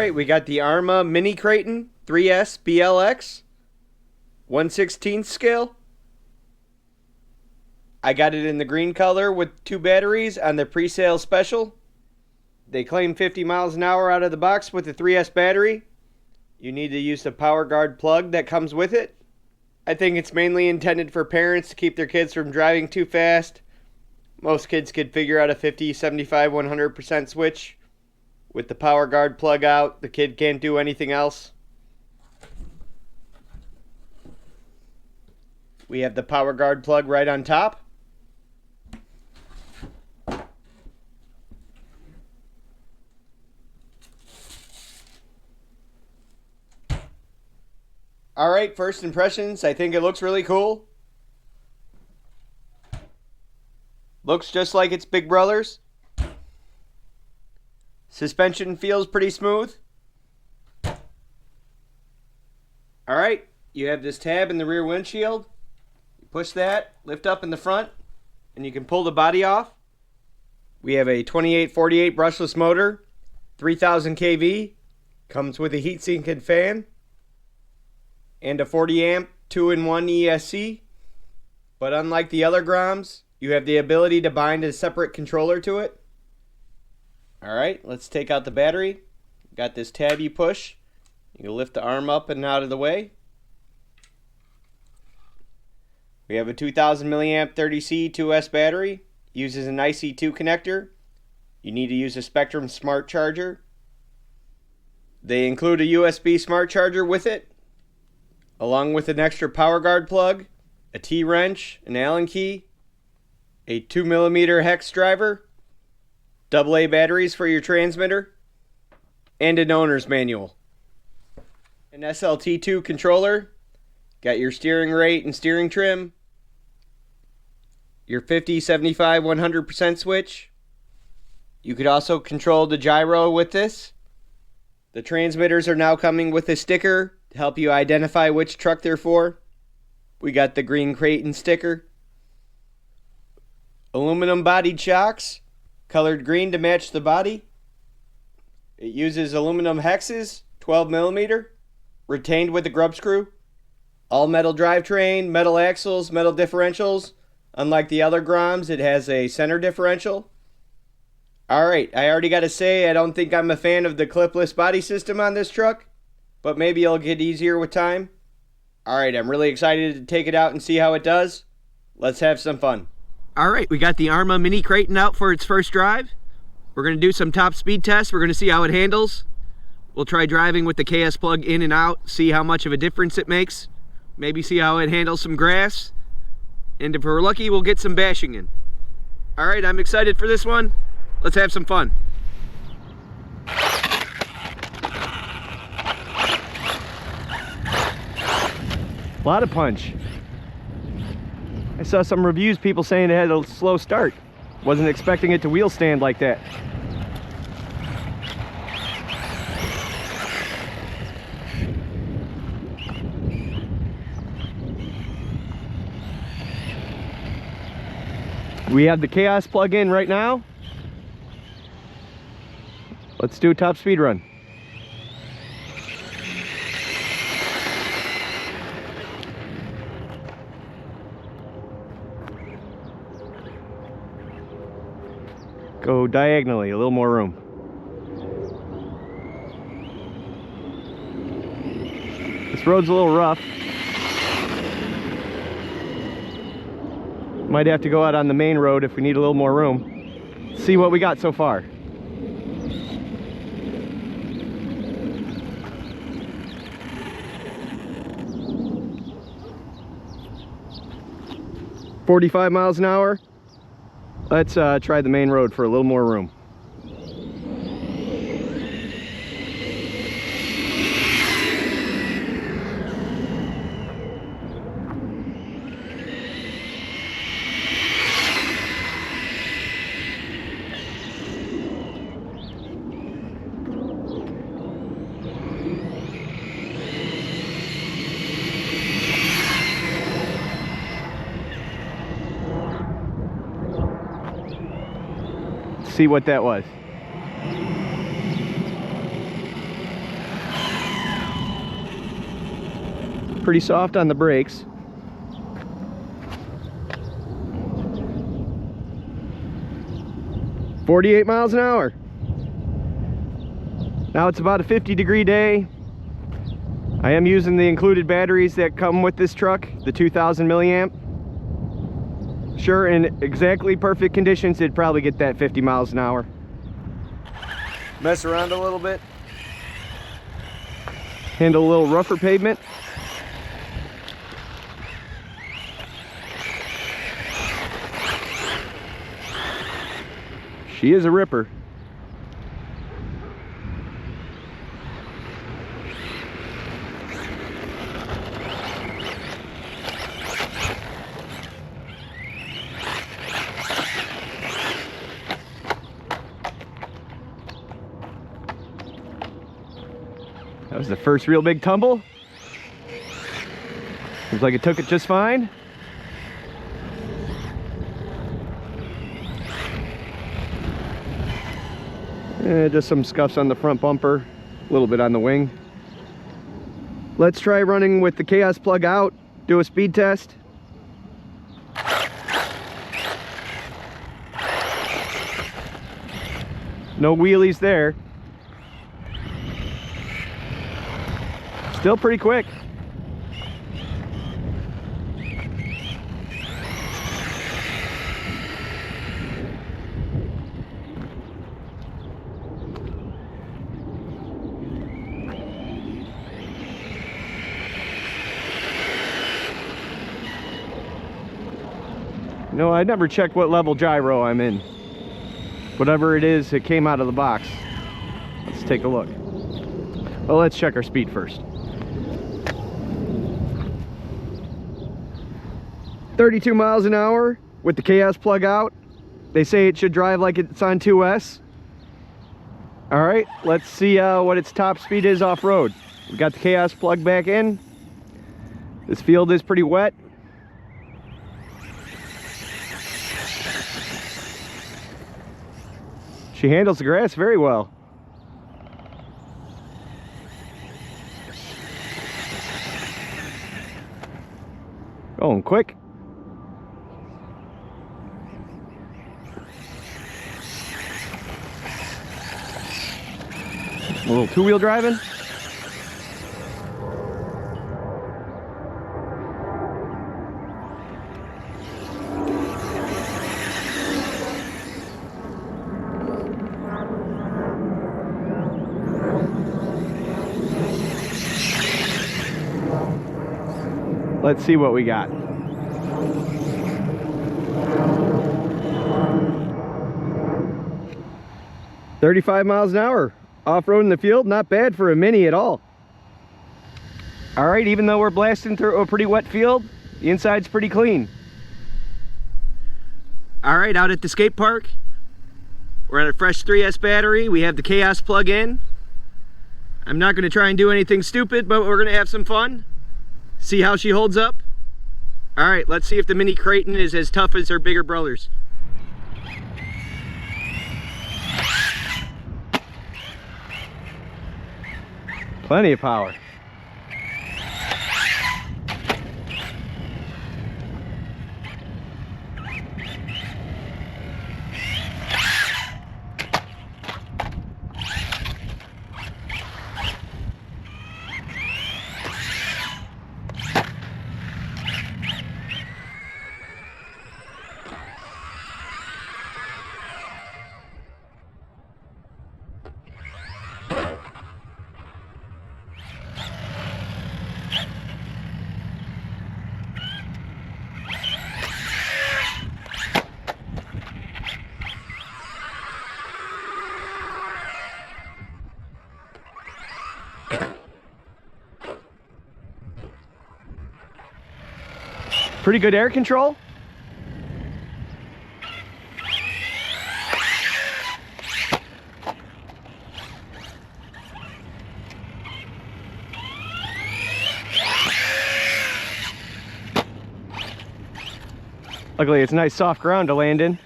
Alright, we got the Arma Mini Kraton 3S BLX 1/16 scale. I got it in the green color with 2 batteries on the pre-sale special. They claim 50 miles an hour out of the box with the 3S battery. You need to use the power guard plug that comes with it. I think it's mainly intended for parents to keep their kids from driving too fast. Most kids could figure out a 50, 75, 100% switch. With the power guard plug out, the kid can't do anything else. We have the power guard plug right on top. Alright, first impressions, I think it looks really cool. Looks just like its big brothers. Suspension feels pretty smooth. Alright, you have this tab in the rear windshield. You push that, lift up in the front, and you can pull the body off. We have a 2848 brushless motor, 3000 kV, comes with a heatsink and fan, and a 40 amp 2-in-1 ESC. But unlike the other Groms, you have the ability to bind a separate controller to it. Alright, let's take out the battery. Got this tab you push. You can lift the arm up and out of the way. We have a 2000 milliamp 30C 2S battery. Uses an IC2 connector. You need to use a Spectrum smart charger. They include a USB smart charger with it, along with an extra power guard plug, a T-wrench, an Allen key, a 2mm hex driver, AA batteries for your transmitter, and an owner's manual. An SLT2 controller, got your steering rate and steering trim, your 50, 75, 100% switch. You could also control the gyro with this. The transmitters are now coming with a sticker to help you identify which truck they're for. We got the green Kraton sticker. Aluminum bodied shocks, colored green to match the body. It uses aluminum hexes, 12mm, retained with a grub screw. All metal drivetrain, metal axles, metal differentials. Unlike the other Groms, it has a center differential. Alright, I already gotta say, I don't think I'm a fan of the clipless body system on this truck, but maybe it'll get easier with time. Alright, I'm really excited to take it out and see how it does. Let's have some fun. Alright, we got the Arma Mini Kraton out for its first drive. We're going to do some top speed tests. We're going to see how it handles. We'll try driving with the KS plug in and out, see how much of a difference it makes. Maybe see how it handles some grass. And if we're lucky, we'll get some bashing in. Alright, I'm excited for this one. Let's have some fun. A lot of punch. I saw some reviews, people saying it had a slow start. Wasn't expecting it to wheel stand like that. We have the Chaos plug in right now. Let's do a top speed run. Go diagonally, a little more room. This road's a little rough. Might have to go out on the main road if we need a little more room. See what we got so far. $45 miles an hour. Let's try the main road for a little more room. See what that was. Pretty soft on the brakes. "48 miles an hour. Now it's about a 50-degree day. I am using the included batteries that come with this truck, the 2000 milliamp. Sure, in exactly perfect conditions, it'd probably get that 50 miles an hour. Mess around a little bit. Handle a little rougher pavement. She is a ripper. That was the first real big tumble. Seems like it took it just fine. Just some scuffs on the front bumper, a little bit on the wing. Let's try running with the chaos plug out, do a speed test. No wheelies there. Still pretty quick. You know, I never checked what level gyro I'm in. Whatever it is, it came out of the box. Let's take a look. Well, let's check our speed first. 32 miles an hour with the chaos plug out. They say it should drive like it's on 2S. All right, let's see what its top speed is off-road. We got the chaos plug back in. This field is pretty wet. She handles the grass very well. Going quick. A little two-wheel driving. Let's see what we got. "35 miles an hour. Off-road in the field, not bad for a Mini at all. All right, even though we're blasting through a pretty wet field, the inside's pretty clean. All right, out at the skate park, we're on a fresh 3S battery. We have the chaos plug in. I'm not gonna try and do anything stupid, but we're gonna have some fun. See how she holds up. All right, let's see if the Mini Kraton is as tough as her bigger brothers. Plenty of power. Pretty good air control. Luckily, it's nice soft ground to land in.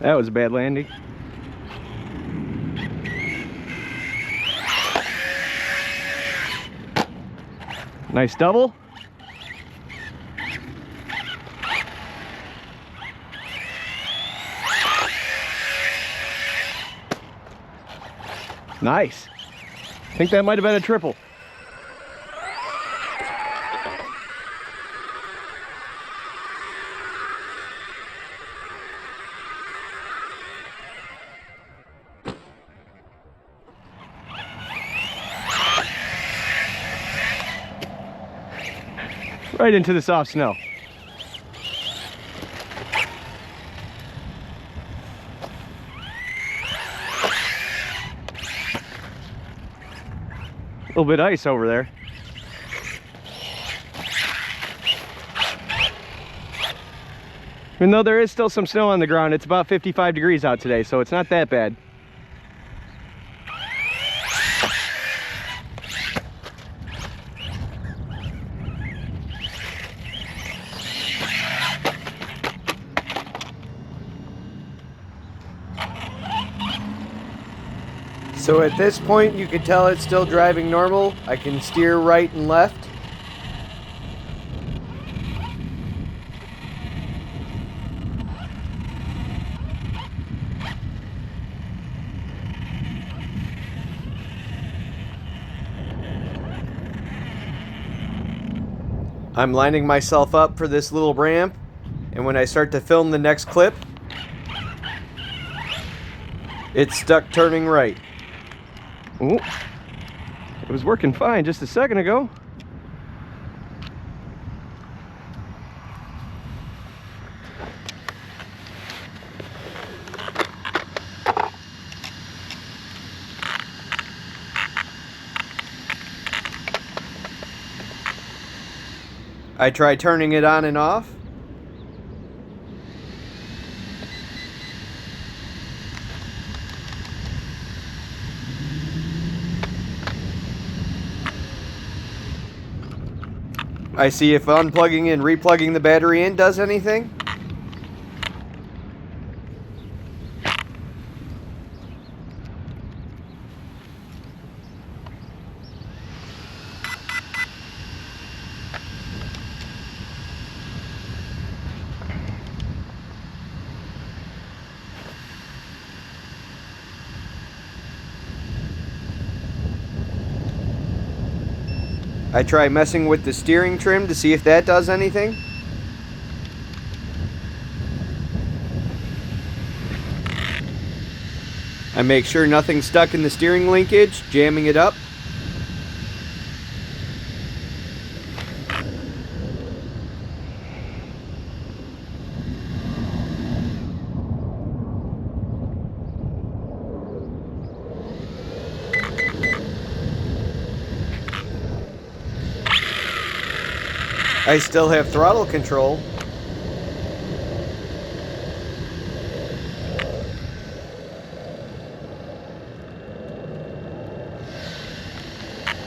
That was a bad landing. Nice double. Nice. I think that might have been a triple. Right into the soft snow. A little bit of ice over there. Even though there is still some snow on the ground, it's about 55 degrees out today, so it's not that bad. So at this point you can tell it's still driving normal. I can steer right and left. I'm lining myself up for this little ramp, and when I start to film the next clip, it's stuck turning right. Ooh, it was working fine just a second ago. I try turning it on and off. I see if unplugging and replugging the battery in does anything. I try messing with the steering trim to see if that does anything. I make sure nothing's stuck in the steering linkage, jamming it up. I still have throttle control.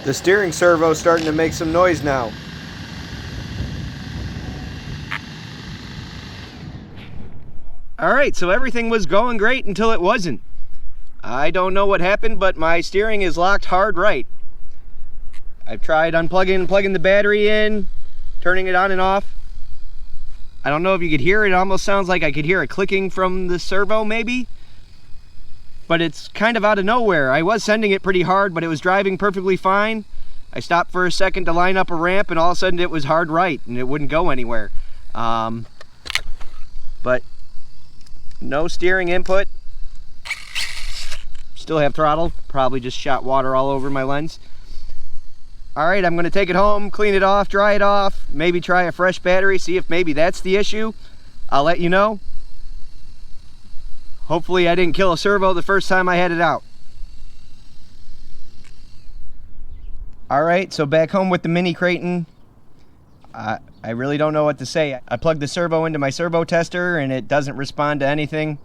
The steering servo's starting to make some noise now. Alright, so everything was going great until it wasn't. I don't know what happened, but my steering is locked hard right. I've tried unplugging and plugging the battery in, turning it on and off. I don't know if you could hear it. It almost sounds like I could hear it clicking from the servo maybe. But it's kind of out of nowhere. I was sending it pretty hard, but it was driving perfectly fine. I stopped for a second to line up a ramp, and all of a sudden it was hard right, and it wouldn't go anywhere. But no steering input. Still have throttle. Probably just shot water all over my lens. Alright, I'm going to take it home, clean it off, dry it off, maybe try a fresh battery, see if maybe that's the issue. I'll let you know. Hopefully I didn't kill a servo the first time I had it out. Alright, so back home with the Mini Kraton. I really don't know what to say. I plugged the servo into my servo tester and it doesn't respond to anything.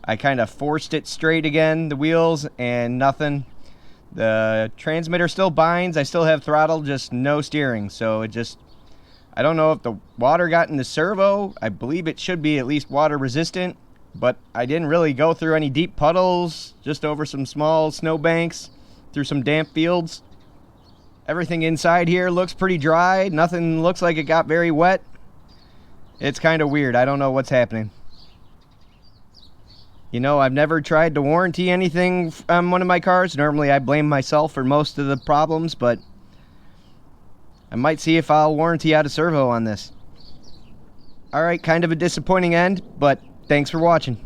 I kind of forced it straight again, the wheels, and nothing. The transmitter still binds, I still have throttle, just no steering. So it just, I don't know if the water got in the servo. I believe it should be at least water resistant, but I didn't really go through any deep puddles, just over some small snow banks, through some damp fields. Everything inside here looks pretty dry. Nothing looks like it got very wet. It's kind of weird. I don't know what's happening. You know, I've never tried to warranty anything on one of my cars. Normally I blame myself for most of the problems, but I might see if I'll warranty out a servo on this. Alright, kind of a disappointing end, but thanks for watching.